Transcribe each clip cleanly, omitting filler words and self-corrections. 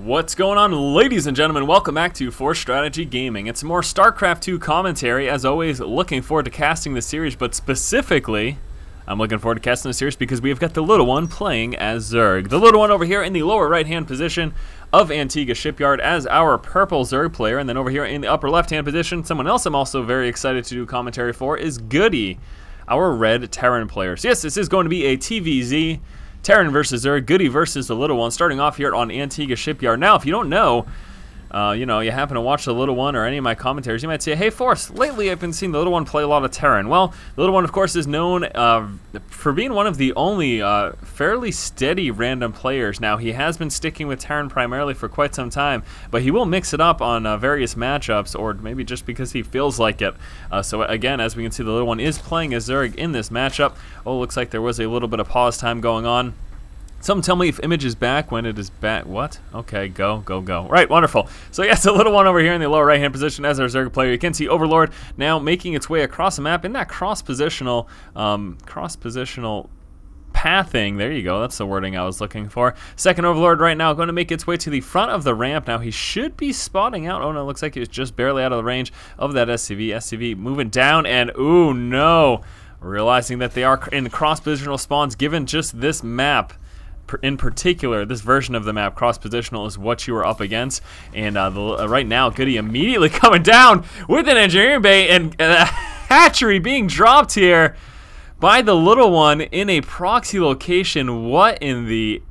What's going on, ladies and gentlemen? Welcome back to For Strategy Gaming. It's more Starcraft 2 commentary. As always, looking forward to casting this series, but specifically, I'm looking forward to casting this series because we've got the little one playing as Zerg. The little one over here in the lower right-hand position of Antigua Shipyard as our purple Zerg player, and then over here in the upper left-hand position, someone else I'm also very excited to do commentary for is GoOdy, our red Terran player. So yes, this is going to be a TvZ. Terran versus Zerg, GoOdy versus the little one, starting off here on Antigua Shipyard. Now, if you don't know, you happen to watch the little one or any of my commentaries, you might say, hey, Forrest, lately I've been seeing the little one play a lot of Terran. Well, the little one, of course, is known for being one of the only fairly steady random players. Now, he has been sticking with Terran primarily for quite some time, but he will mix it up on various matchups, or maybe just because he feels like it. So again, as we can see, the little one is playing as Zerg in this matchup. Oh, looks like there was a little bit of pause time going on. Someone tell me if image is back when it is back. What? Okay, go. Right, wonderful. So yes, a little one over here in the lower right-hand position as our Zerg player. You can see Overlord now making its way across the map in that cross-positional pathing. There you go. That's the wording I was looking for. Second Overlord right now going to make its way to the front of the ramp. Now he should be spotting out. Oh no, it looks like he was just barely out of the range of that SCV. SCV moving down, and ooh no, realizing that they are in cross-positional spawns. Given just this map in particular, this version of the map, cross-positional, is what you are up against. And right now, GoOdy immediately coming down with an engineering bay, and a hatchery being dropped here by the little one in a proxy location. What in the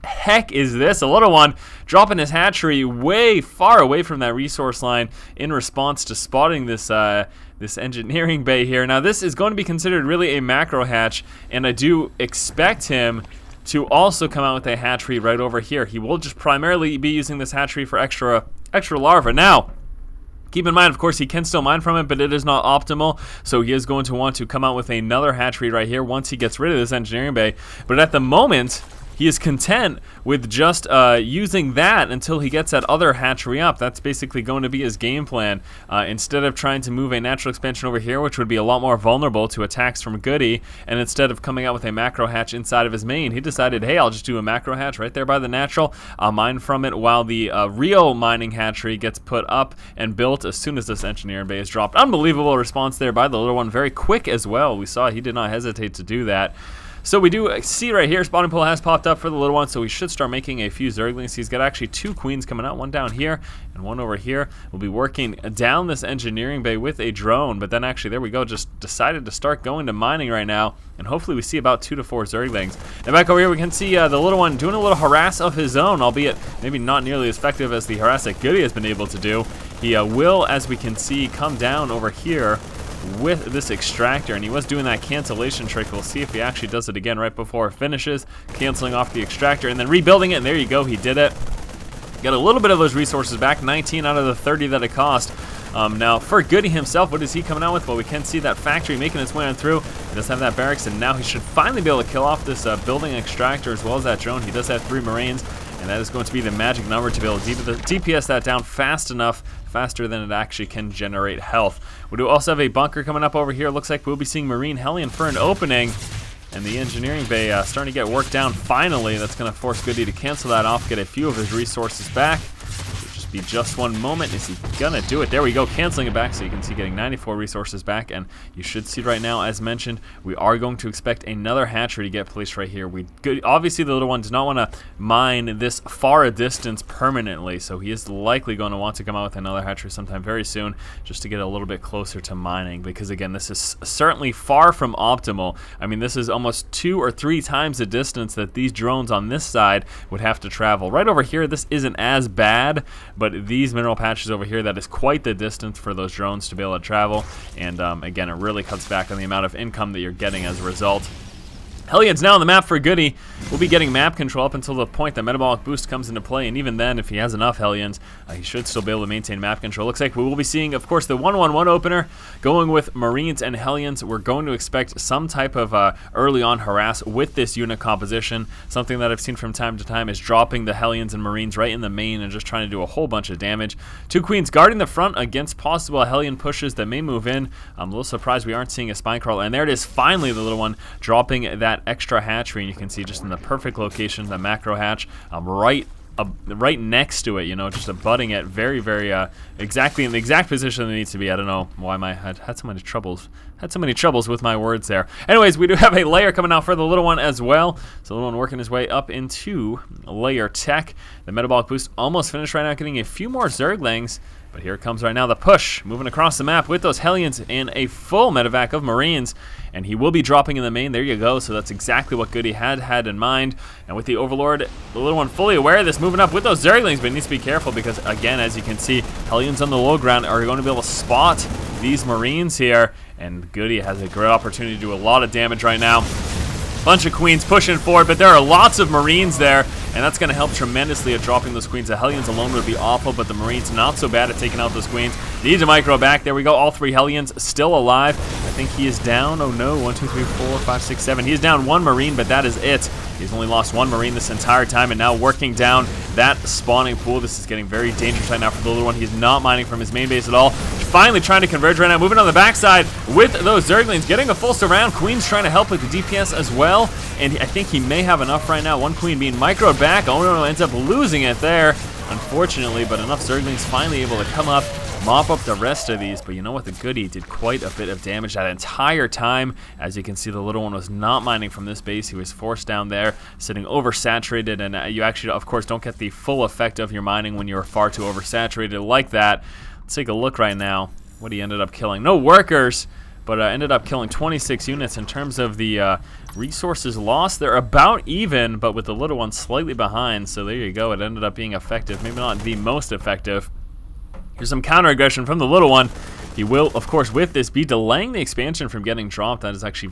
heck is this? A little one dropping his hatchery way far away from that resource line in response to spotting this this engineering bay here. Now, this is going to be considered really a macro hatch, and I do expect him to also come out with a hatchery right over here. He will just primarily be using this hatchery for extra larvae. Now, keep in mind, of course, he can still mine from it, but it is not optimal, so he is going to want to come out with another hatchery right here once he gets rid of this engineering bay. But at the moment, he is content with just using that until he gets that other hatchery up. That's basically going to be his game plan. Instead of trying to move a natural expansion over here, which would be a lot more vulnerable to attacks from GoOdy, and instead of coming out with a macro hatch inside of his main, he decided, hey, I'll just do a macro hatch right there by the natural. I'll mine from it while the real mining hatchery gets put up and built as soon as this engineering bay is dropped. Unbelievable response there by the little one. Very quick as well. We saw he did not hesitate to do that. So we do see right here, spawning pool has popped up for the little one, so we should start making a few Zerglings. He's got actually two queens coming out, one down here and one over here. We'll be working down this engineering bay with a drone, but then actually, there we go, just decided to start going to mining right now, and hopefully we see about 2 to 4 Zerglings. And back over here, we can see the little one doing a little harass of his own, albeit maybe not nearly as effective as the harass that GoOdy has been able to do. He will, as we can see, come down over here with this extractor, and he was doing that cancellation trick. We'll see if he actually does it again right before it finishes, canceling off the extractor and then rebuilding it, and there you go, he did it. Got a little bit of those resources back, 19 out of the 30 that it cost. Now, for GoOdy himself, what is he coming out with? Well, we can see that factory making its way on through. He does have that barracks, and now he should finally be able to kill off this building extractor as well as that drone. He does have 3 Marines, and that is going to be the magic number to be able to DPS that down fast enough, faster than it actually can generate health. We do also have a bunker coming up over here. Looks like we'll be seeing Marine Hellion for an opening, and the engineering bay starting to get worked down finally. That's going to force GoOdy to cancel that off, get a few of his resources back. Be just one moment. Is he gonna do it? There we go, canceling it back, so you can see getting 94 resources back. And you should see right now, as mentioned, we are going to expect another hatchery to get placed right here. Obviously the little one does not want to mine this far a distance permanently, so he is likely going to want to come out with another hatchery sometime very soon, just to get a little bit closer to mining, because again, this is certainly far from optimal. I mean, this is almost 2 or 3 times the distance that these drones on this side would have to travel. Right over here, this isn't as bad, but these mineral patches over here, that is quite the distance for those drones to be able to travel. And again, it really cuts back on the amount of income that you're getting as a result. Hellion's now on the map for GoOdy. We'll be getting map control up until the point that metabolic boost comes into play, and even then, if he has enough Hellions, he should still be able to maintain map control. Looks like we will be seeing, of course, the 1-1-1 opener going with Marines and Hellions. We're going to expect some type of early on harass with this unit composition. Something that I've seen from time to time is dropping the Hellions and Marines right in the main and just trying to do a whole bunch of damage. 2 queens guarding the front against possible Hellion pushes that may move in. I'm a little surprised we aren't seeing a spine crawler, and there it is, finally the little one dropping that extra hatchery, and you can see just in the perfect location, the macro hatch right right next to it, you know, just abutting it very, very exactly in the exact position it needs to be. I don't know why I had so many troubles. Had so many troubles with my words there. Anyways, we do have a layer coming out for the little one as well. So the little one working his way up into layer tech. The metabolic boost almost finished right now, getting a few more Zerglings. But here it comes right now, the push, moving across the map with those Hellions and a full medevac of Marines. And he will be dropping in the main, there you go. So that's exactly what GoOdy had in mind. And with the Overlord, the little one fully aware of this, moving up with those Zerglings, but he needs to be careful because, again, as you can see, Hellions on the low ground are going to be able to spot these Marines here. And GoOdy has a great opportunity to do a lot of damage right now. Bunch of Queens pushing forward, but there are lots of Marines there, and that's going to help tremendously at dropping those Queens. The Hellions alone would be awful, but the Marines not so bad at taking out those Queens. Needs a micro back. There we go. All 3 Hellions still alive. I think he is down. Oh no. 1, 2, 3, 4, 5, 6, 7. He is down 1 Marine, but that is it. He's only lost 1 Marine this entire time, and now working down that spawning pool. This is getting very dangerous right now for the little one. He's not mining from his main base at all. Finally trying to converge right now. Moving on the backside with those Zerglings. Getting a full surround. Queen's trying to help with the DPS as well. And I think he may have enough right now. 1 Queen being microed back. Oh no, ends up losing it there, unfortunately. But enough Zerglings finally able to come up, mop up the rest of these. But you know what? The GoOdy did quite a bit of damage that entire time. As you can see, the little one was not mining from this base. He was forced down there, sitting oversaturated. And you actually, of course, don't get the full effect of your mining when you're far too oversaturated like that. Let's take a look right now what he ended up killing. No workers, but ended up killing 26 units. In terms of the resources lost, they're about even, but with the little one slightly behind. So there you go. It ended up being effective. Maybe not the most effective. Here's some counter aggression from the little one. He will, of course, with this, be delaying the expansion from getting dropped. That is actually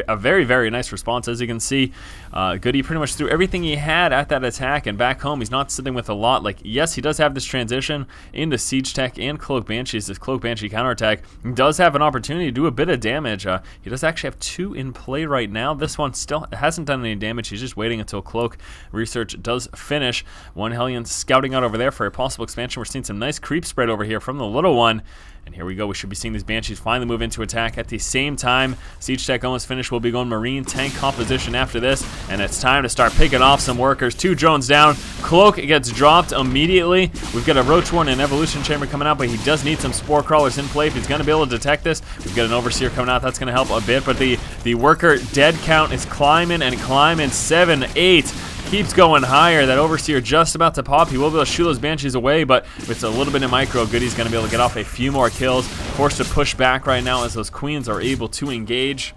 a very, very nice response. As you can see, GoOdy pretty much threw everything he had at that attack, and back home, he's not sitting with a lot. Like, yes, he does have this transition into Siege Tech and Cloak Banshees. This Cloak Banshee counterattack does have an opportunity to do a bit of damage. He does actually have 2 in play right now. This one still hasn't done any damage. He's just waiting until Cloak Research does finish. 1 Hellion scouting out over there for a possible expansion. We're seeing some nice creep spread over here from the little one. And here we go. We should be seeing these Banshees finally move into attack at the same time. Siege Tech almost finished. We'll be going Marine tank composition after this. And it's time to start picking off some workers. 2 drones down. Cloak gets dropped immediately. We've got a Roach Warren and Evolution Chamber coming out, but he does need some Spore Crawlers in play if he's going to be able to detect this. We've got an Overseer coming out. That's going to help a bit. But the worker dead count is climbing and climbing. 7, 8. Keeps going higher. That Overseer just about to pop. He will be able to shoot those Banshees away, but with a little bit of micro, GoOdy's going to be able to get off a few more kills. Forced to push back right now as those Queens are able to engage.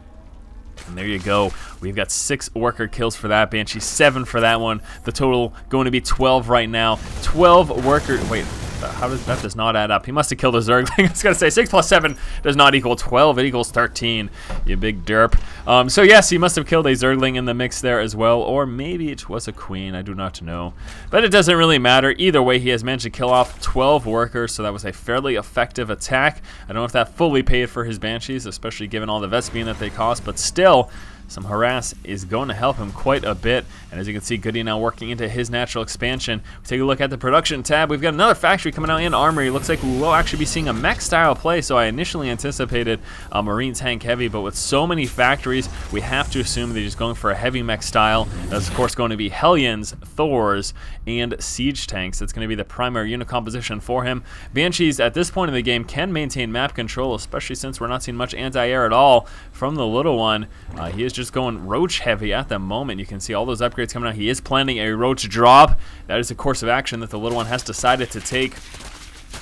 And there you go. We've got 6 worker kills for that Banshee, 7 for that one. The total going to be 12 right now. 12 worker. Wait, how does that does not add up? He must have killed a Zergling. I was gonna say 6 plus 7 does not equal 12. It equals 13. You big derp. So yes, he must have killed a Zergling in the mix there as well, or maybe it was a Queen. I do not know, but it doesn't really matter. Either way, he has managed to kill off 12 workers, so that was a fairly effective attack. I don't know if that fully paid for his Banshees, especially given all the Vespene that they cost, but still, some harass is going to help him quite a bit. And as you can see, GoOdy now working into his natural expansion. We take a look at the production tab. We've got another factory coming out in Armory. Looks like we will actually be seeing a mech style play. So I initially anticipated a Marine tank heavy, but with so many factories, we have to assume that he's going for a heavy mech style. That's of course going to be Hellions, Thors, and Siege tanks. That's going to be the primary unit composition for him. Banshees at this point in the game can maintain map control, especially since we're not seeing much anti-air at all from the little one. He is just going Roach heavy at the moment. You can see all those upgrades coming out. He is planning a Roach drop. That is a course of action that the little one has decided to take.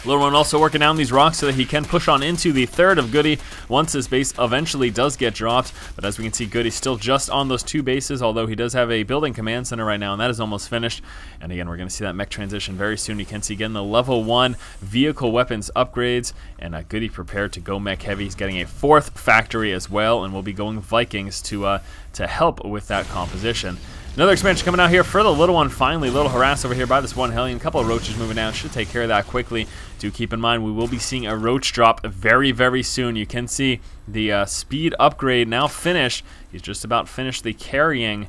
Little one also working down these rocks so that he can push on into the third of GoOdy once his base eventually does get dropped. But as we can see, GoOdy's still just on those 2 bases, although he does have a building command center right now, and that is almost finished. And again, we're going to see that mech transition very soon. You can see again the level 1 vehicle weapons upgrades, and GoOdy prepared to go mech heavy. He's getting a 4th factory as well, and we'll be going Vikings to help with that composition. Another expansion coming out here for the little one. Finally, little harass over here by this 1 Hellion. A couple of Roaches moving down. Should take care of that quickly. Do keep in mind we will be seeing a roach drop very, very soon. You can see the speed upgrade now finished. He's just about finished the carrying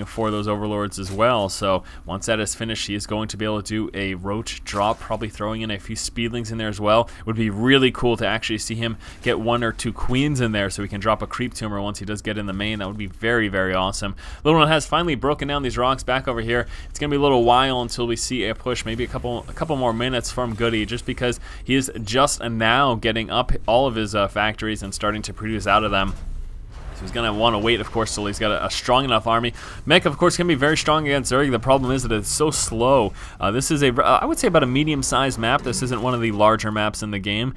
for those overlords as well. So once that is finished, he is going to be able to do a roach drop, probably throwing in a few speedlings in there as well. Would be really cool to actually see him get 1 or 2 queens in there so we can drop a creep tumor once he does get in the main. That would be very, very awesome. Little one has finally broken down these rocks back over here. It's gonna be a little while until we see a push, maybe a couple more minutes from GoOdy, just because he is just now getting up all of his factories and starting to produce out of them. He's going to want to wait, of course, till he's got a strong enough army. Mech, of course, can be very strong against ZerG. The problem is that it's so slow. This is I would say about a medium-sized map. This isn't one of the larger maps in the game.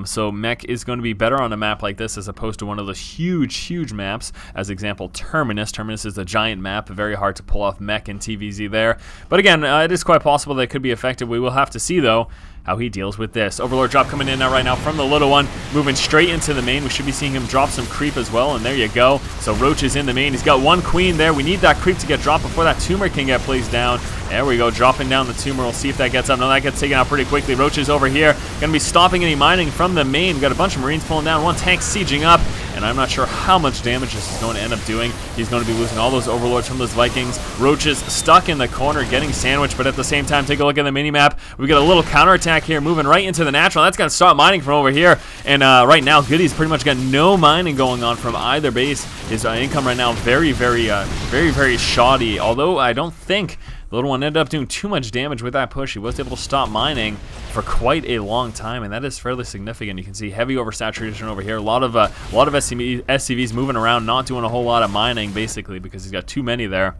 So Mech is going to be better on a map like this as opposed to one of those huge, huge maps. As example, Terminus. Terminus is a giant map. Very hard to pull off Mech and TvZ there. But again, it is quite possible that it could be effective. We will have to see, though, how he deals with this. Overlord drop coming in now right now from the little one, moving straight into the main. We should be seeing him drop some creep as well, and there you go. So Roach is in the main. He's got 1 queen there. We need that creep to get dropped before that tumor can get placed down. There we go, dropping down the tumor. We'll see if that gets up. No, that gets taken out pretty quickly. Roach is over here, gonna be stopping any mining from the main. We've got a bunch of Marines pulling down, 1 tank sieging up, and I'm not sure how much damage this is going to end up doing. He's going to be losing all those overlords from those Vikings. Roach is stuck in the corner, getting sandwiched, but at the same time, take a look at the mini-map. We got a little counterattack here, moving right into the natural. That's going to start mining from over here, and right now, GoOdy's pretty much got no mining going on from either base. His income right now very, very shoddy, although I don't think the little one ended up doing too much damage with that push. He was able to stop mining for quite a long time, and that is fairly significant. You can see heavy oversaturation over here. A lot of SCVs moving around, not doing a whole lot of mining, basically, because he's got too many there.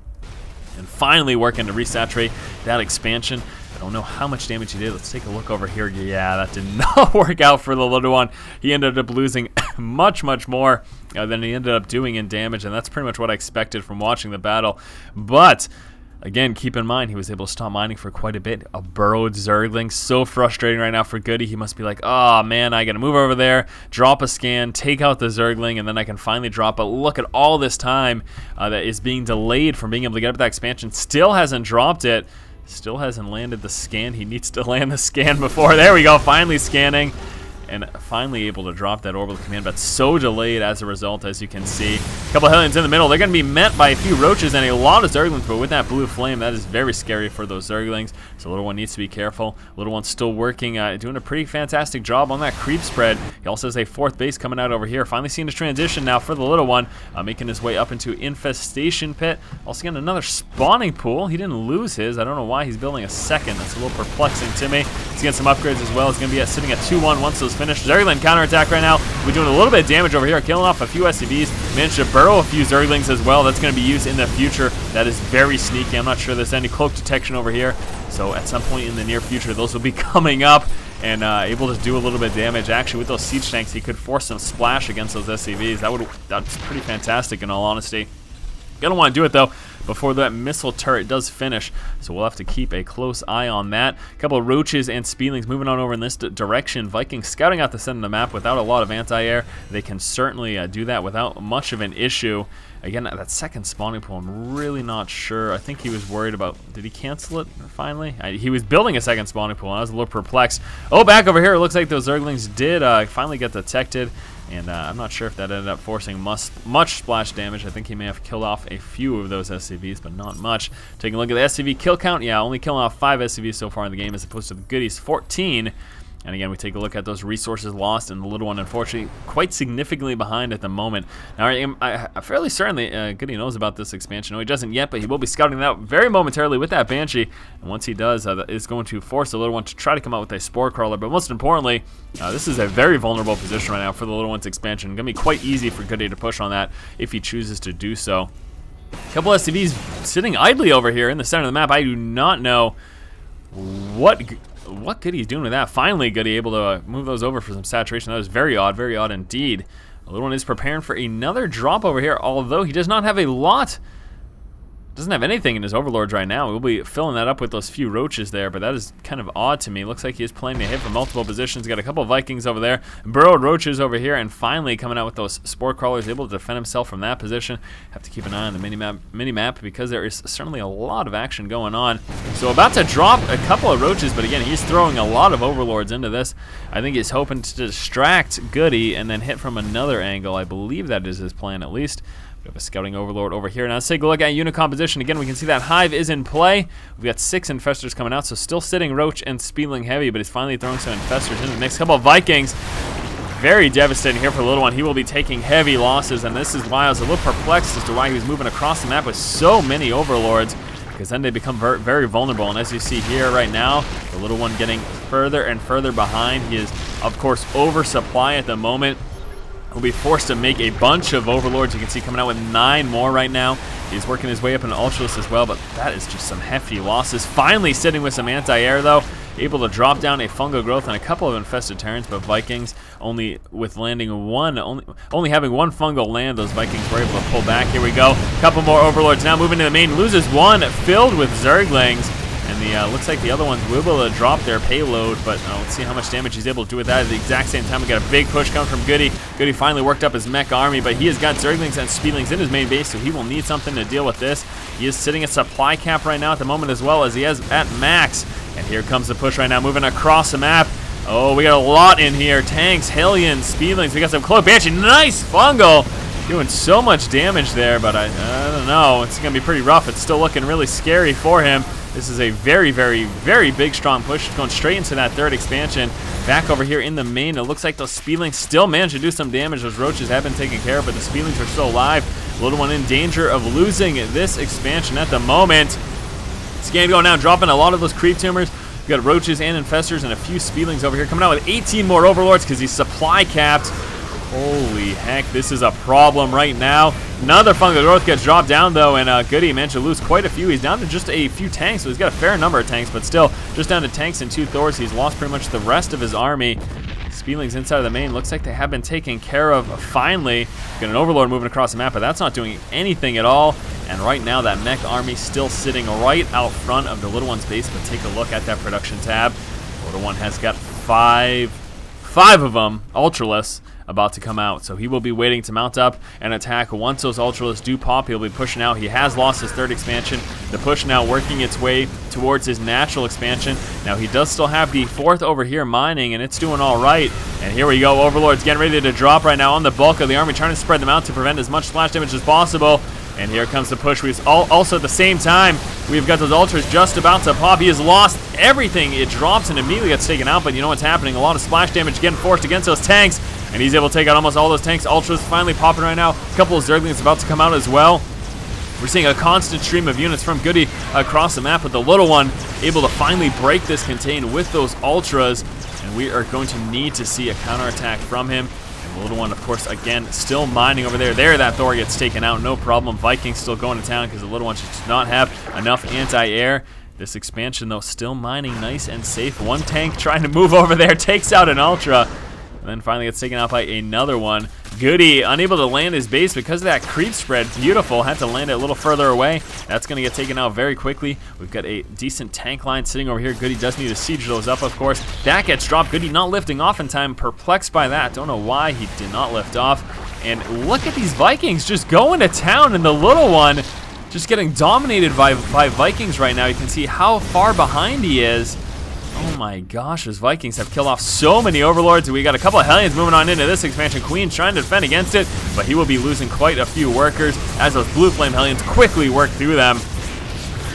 And finally working to resaturate that expansion. I don't know how much damage he did. Let's take a look over here. Yeah, that did not work out for the little one. He ended up losing much more than he ended up doing in damage, and that's pretty much what I expected from watching the battle. But again, keep in mind, he was able to stop mining for quite a bit. A burrowed Zergling, so frustrating right now for GoOdy. He must be like, oh man, I gotta move over there, drop a scan, take out the Zergling, and then I can finally drop. But look at all this time that is being delayed from being able to get up that expansion. Still hasn't dropped it. Still hasn't landed the scan. He needs to land the scan before. There we go, finally scanning. And finally able to drop that orbital command, but so delayed as a result, as you can see. A couple Hellions in the middle. They're going to be met by a few Roaches and a lot of Zerglings, but with that blue flame, that is very scary for those Zerglings. So Little One needs to be careful. Little One's still working, doing a pretty fantastic job on that creep spread. He also has a 4th base coming out over here. Finally seeing the transition now for the Little One, making his way up into Infestation Pit. Also getting another spawning pool. He didn't lose his. I don't know why he's building a second. That's a little perplexing to me. He's getting some upgrades as well. He's going to be sitting at 2-1 once those finished. Zergling counterattack right now. We're doing a little bit of damage over here, killing off a few SCVs. Managed to burrow a few Zerglings as well. That's going to be used in the future. That is very sneaky. I'm not sure there's any cloak detection over here. So at some point in the near future, those will be coming up and able to do a little bit of damage. Actually, with those siege tanks, he could force some splash against those SCVs. That's pretty fantastic in all honesty. Gonna want to do it though before that missile turret does finish, so we'll have to keep a close eye on that. A couple of Roaches and Speedlings moving on over in this direction. Vikings scouting out the center of the map without a lot of anti-air. They can certainly do that without much of an issue. Again, that second spawning pool, I'm really not sure. I think he was worried about, did he cancel it finally? He was building a second spawning pool, and I was a little perplexed. Oh, back over here, it looks like those Zerglings did finally get detected. And I'm not sure if that ended up forcing much splash damage. I think he may have killed off a few of those SCVs, but not much. Taking a look at the SCV kill count, yeah, only killing off 5 SCVs so far in the game as opposed to the GoOdy's 14. And again, we take a look at those resources lost, and the Little One, unfortunately, quite significantly behind at the moment. Now, I'm fairly certain that GoOdy knows about this expansion. No, he doesn't yet, but he will be scouting that out very momentarily with that Banshee. And once he does, it's going to force the Little One to try to come out with a Spore Crawler. But most importantly, this is a very vulnerable position right now for the Little One's expansion. Going to be quite easy for GoOdy to push on that if he chooses to do so. A couple SCVs sitting idly over here in the center of the map. I do not know what GoOdy's doing with that. Finally, GoOdy able to move those over for some saturation. That was very odd indeed. The Little One is preparing for another drop over here, although he does not have a lot doesn't have anything in his overlords right now. We'll be filling that up with those few roaches there, but that is kind of odd to me. Looks like he is planning to hit from multiple positions. Got a couple of Vikings over there, burrowed roaches over here, and finally coming out with those spore crawlers, able to defend himself from that position. Have to keep an eye on the mini-map because there is certainly a lot of action going on. So about to drop a couple of roaches, but again, he's throwing a lot of overlords into this. I think he's hoping to distract GoOdy and then hit from another angle. I believe that is his plan at least. We have a scouting overlord over here. Now let's take a look at unit composition. Again, we can see that hive is in play. We've got 6 infestors coming out, so still sitting roach and speedling heavy, but he's finally throwing some infestors into the mix. Couple of Vikings. Very devastating here for the little one. He will be taking heavy losses, and this is why I was a little perplexed as to why he was moving across the map with so many overlords, because then they become very vulnerable. And as you see here right now, the little one getting further and further behind. He is, of course, oversupply at the moment. He'll be forced to make a bunch of overlords. You can see coming out with 9 more right now. He's working his way up in Ultralist as well, but that is just some hefty losses. Finally sitting with some anti-air though. Able to drop down a fungal growth and a couple of infested Terrans, but Vikings only with landing one, only having 1 fungal land, those Vikings were able to pull back. Here we go. Couple more overlords now moving to the main. Loses 1 filled with Zerglings. And the looks like the other ones will be able to drop their payload, but let's see how much damage he's able to do with that. At the exact same time, we got a big push coming from GoOdy. GoOdy finally worked up his mech army, but he has got Zerglings and Speedlings in his main base, so he will need something to deal with this. He is sitting at supply cap right now at the moment as well as he has at max. And here comes the push right now, moving across the map. Oh, we got a lot in here. Tanks, Hellions, Speedlings. We got some Cloak Banshee. Nice fungal. Doing so much damage there, but I don't know. It's going to be pretty rough. It's still looking really scary for him. This is a very big, strong push. It's going straight into that 3rd expansion. Back over here in the main, it looks like those Speedlings still managed to do some damage. Those roaches have been taken care of, but the Speedlings are still alive. Little one in danger of losing this expansion at the moment. Scan going down, dropping a lot of those creep tumors. We've got roaches and infestors and a few Speedlings over here. Coming out with 18 more overlords because he's supply capped. Holy heck, this is a problem right now. Another fungal growth gets dropped down though, and GoOdy managed to lose quite a few. He's down to just a few tanks, so he's got a fair number of tanks, but still just down to tanks and 2 Thors. He's lost pretty much the rest of his army. Speedlings inside of the main looks like they have been taken care of finally. Got an overlord moving across the map, but that's not doing anything at all. And right now that mech army still sitting right out front of the little one's base, but take a look at that production tab. The little one has got five of them, Ultralists, about to come out, so he will be waiting to mount up and attack. Once those Ultralists do pop, he'll be pushing out. He has lost his 3rd expansion. The push now working its way towards his natural expansion. Now he does still have the 4th over here mining, and it's doing all right. And here we go, Overlord's getting ready to drop right now on the bulk of the army, trying to spread them out to prevent as much splash damage as possible. And here comes the push. We've also at the same time, we've got those Ultras just about to pop. He has lost everything. It drops and immediately gets taken out, but you know what's happening. A lot of splash damage getting forced against those tanks, and he's able to take out almost all those tanks. Ultras finally popping right now. A couple of Zerglings about to come out as well. We're seeing a constant stream of units from GoOdy across the map, with the little one able to finally break this contain with those Ultras, and we are going to need to see a counterattack from him. The little one, of course, again, still mining over there. There, that Thor gets taken out, no problem. Vikings still going to town because the little one just does not have enough anti-air. This expansion, though, still mining nice and safe. 1 tank trying to move over there, takes out an Ultra, and then finally gets taken out by another one. GoOdy unable to land his base because of that creep spread. Beautiful. Had to land it a little further away. That's going to get taken out very quickly. We've got a decent tank line sitting over here. GoOdy does need to siege those up, of course. That gets dropped. GoOdy not lifting off in time. Perplexed by that. Don't know why he did not lift off. And look at these Vikings just going to town, and the little one just getting dominated by Vikings right now. You can see how far behind he is. Oh my gosh, those Vikings have killed off so many Overlords. We got a couple of Hellions moving on into this expansion. Queen's trying to defend against it, but he will be losing quite a few workers as those Blue Flame Hellions quickly work through them.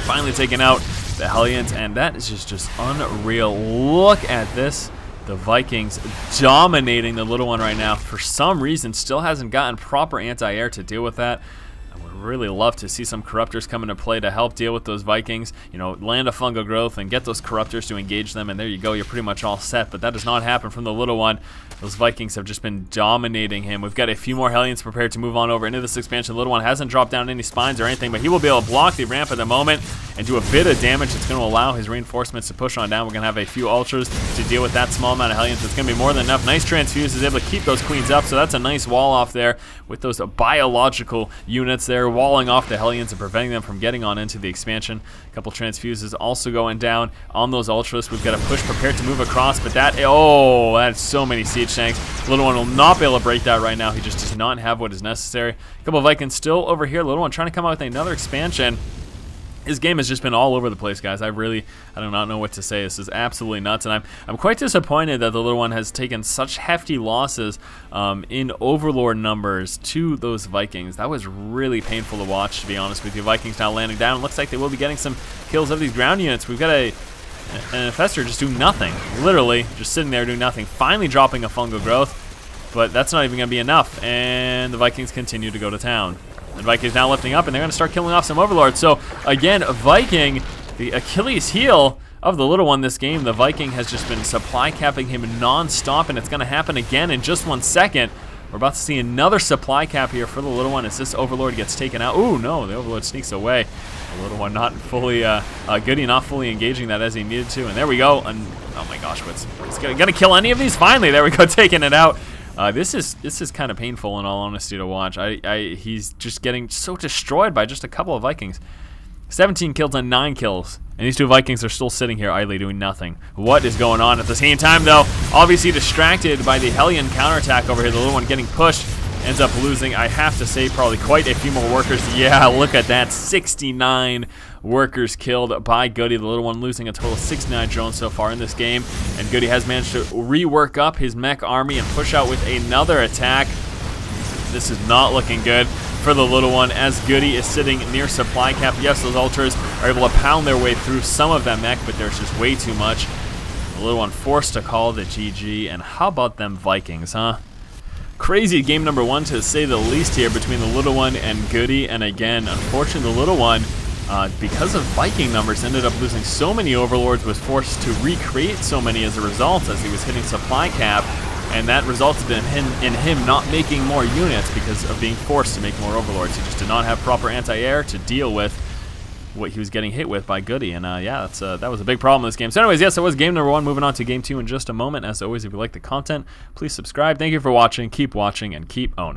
Finally taking out the Hellions, and that is just unreal. Look at this. The Vikings dominating the little one right now. For some reason, still hasn't gotten proper anti-air to deal with that. Really love to see some Corruptors come into play to help deal with those Vikings. You know, land a fungal growth and get those Corruptors to engage them, and there you go, you're pretty much all set. But that does not happen from the little one. Those Vikings have just been dominating him. We've got a few more Hellions prepared to move on over into this expansion. The little one hasn't dropped down any spines or anything, but he will be able to block the ramp at the moment. and do a bit of damage. It's going to allow his reinforcements to push on down. We're going to have a few ultras to deal with that small amount of Hellions. It's going to be more than enough. Nice transfuse is able to keep those queens up, so that's a nice wall off there with those biological units there walling off the Hellions and preventing them from getting on into the expansion. A couple transfuses also going down on those ultras. We've got a push prepared to move across, but that's so many siege tanks. Little one will not be able to break that right now. He just does not have what is necessary. A couple of Vikings still over here. Little one trying to come out with another expansion. His game has just been all over the place, guys. I do not know what to say. This is absolutely nuts, and I'm quite disappointed that the little one has taken such hefty losses in Overlord numbers to those Vikings. That was really painful to watch, to be honest with you. Vikings now landing down. Looks like they will be getting some kills of these ground units. We've got an Infestor just doing nothing. Literally just sitting there doing nothing. Finally dropping a fungal growth, but that's not even going to be enough, and the Vikings continue to go to town. The Vikings now lifting up, and they're going to start killing off some Overlords. So, again, Viking, the Achilles heel of the little one this game. The Viking has just been supply capping him non-stop, and it's going to happen again in just 1 second. We're about to see another supply cap here for the little one as this Overlord gets taken out. Ooh, no, the Overlord sneaks away. The little one not fully, GoOdy not fully engaging that as he needed to. And there we go. And, oh my gosh, he's going to kill any of these? Finally, there we go, taking it out. This is kind of painful in all honesty to watch. He's just getting so destroyed by just a couple of Vikings. 17 kills on 9 kills. And these two Vikings are still sitting here idly doing nothing. What is going on? At the same time, though, obviously distracted by the Hellion counterattack over here. The little one getting pushed. Ends up losing, I have to say, probably quite a few more workers. Yeah, look at that. 69 workers killed by GoOdy. The little one losing a total of 69 drones so far in this game. And GoOdy has managed to rework up his mech army and push out with another attack. This is not looking good for the little one as GoOdy is sitting near supply cap. Yes, those ultras are able to pound their way through some of that mech, but there's just way too much. The little one forced to call the GG. And how about them Vikings, huh? Crazy game number 1 to say the least here between the little one and GoOdy. And again, unfortunately, the little one, because of Viking numbers, ended up losing so many Overlords, was forced to recreate so many as a result as he was hitting supply cap, and that resulted in him not making more units because of being forced to make more Overlords. He just did not have proper anti-air to deal with what he was getting hit with by GoOdy, and yeah, that was a big problem in this game. So anyways, yes, that was game number 1. Moving on to game 2 in just a moment. As always, if you like the content, please subscribe. Thank you for watching. Keep watching and keep owning.